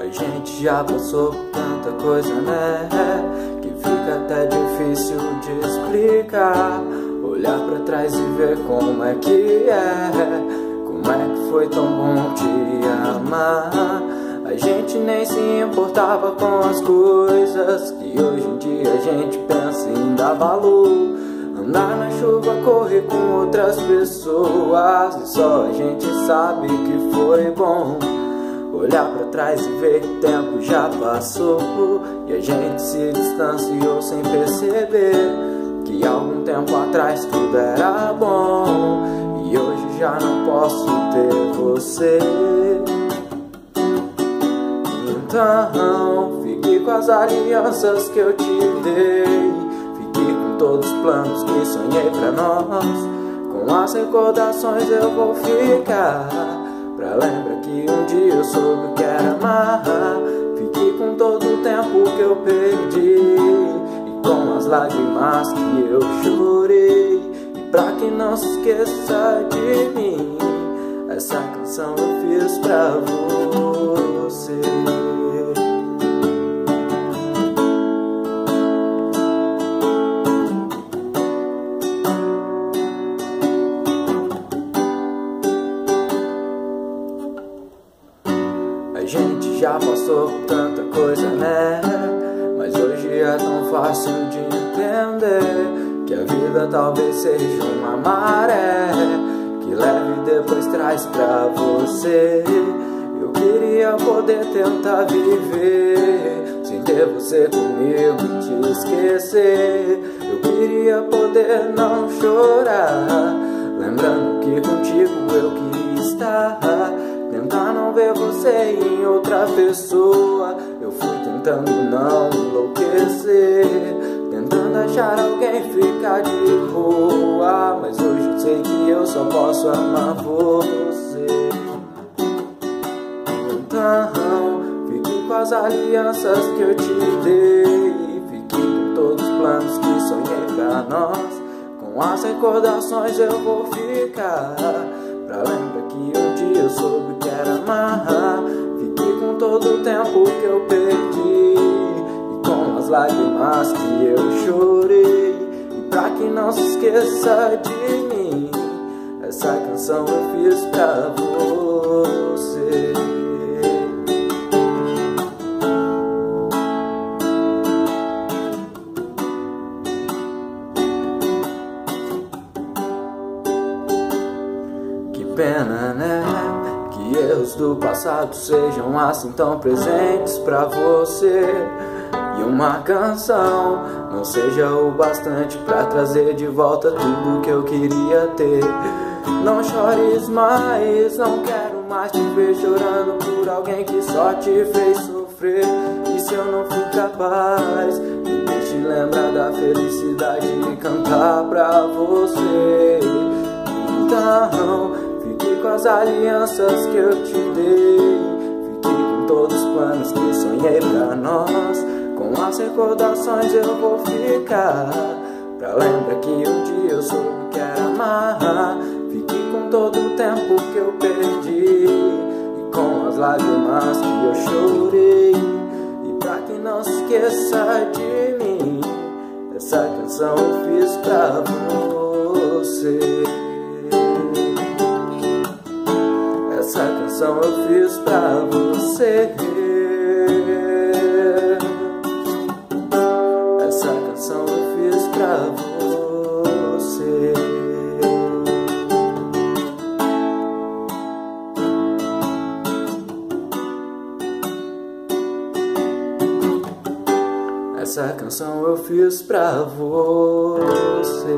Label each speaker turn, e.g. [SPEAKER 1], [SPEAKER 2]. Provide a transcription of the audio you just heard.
[SPEAKER 1] A gente já passou por tanta coisa, né? Que fica até difícil de explicar. Olhar pra trás e ver como é que é. Como é que foi tão bom te amar. A gente nem se importava com as coisas que hoje em dia a gente pensa em dar valor. Andar na chuva, correr com outras pessoas, e só a gente sabe que foi bom. Olhar pra trás e ver que o tempo já passou, e a gente se distanciou sem perceber que algum tempo atrás tudo era bom. E hoje já não posso ter você. Então fique com as alianças que eu te dei, fique com todos os planos que sonhei pra nós. Com as recordações eu vou ficar, pra lembrar que um dia eu soube o que era amar. Fique com todo o tempo que eu perdi, e com as lágrimas que eu chorei. E pra que não se esqueça de mim, essa canção eu fiz pra você. A gente já passou por tanta coisa, né? Mas hoje é tão fácil de entender que a vida talvez seja uma maré que leve e depois traz pra você. Eu queria poder tentar viver sem ter você comigo e te esquecer. Eu queria poder não chorar, lembrando que contigo eu queria estar. Tentar não ver você em outra pessoa. Eu fui tentando não enlouquecer, tentando achar alguém ficar de boa. Mas hoje eu sei que eu só posso amar você. Então fique com as alianças que eu te dei, fique com todos os planos que sonhei pra nós. Com as recordações eu vou ficar, pra lembrar que um dia eu soube o que era amar. Fique com todo o tempo que eu perdi, e com as lágrimas que eu chorei. E pra que não se esqueça de mim, essa canção eu fiz pra você. Pena, né? Que erros do passado sejam assim tão presentes pra você. E uma canção não seja o bastante pra trazer de volta tudo que eu queria ter. Não chores mais, não quero mais te ver chorando por alguém que só te fez sofrer. E se eu não fui capaz, me deixe lembrar da felicidade de cantar pra você. Então fique com as alianças que eu te dei, fique com todos os planos que sonhei pra nós. Com as recordações eu vou ficar, pra lembrar que um dia eu soube o que era amar. Fique com todo o tempo que eu perdi, e com as lágrimas que eu chorei. E pra que não se esqueça de mim, essa canção eu fiz pra você. Essa canção eu fiz pra você. Essa canção eu fiz pra você. Essa canção eu fiz pra você.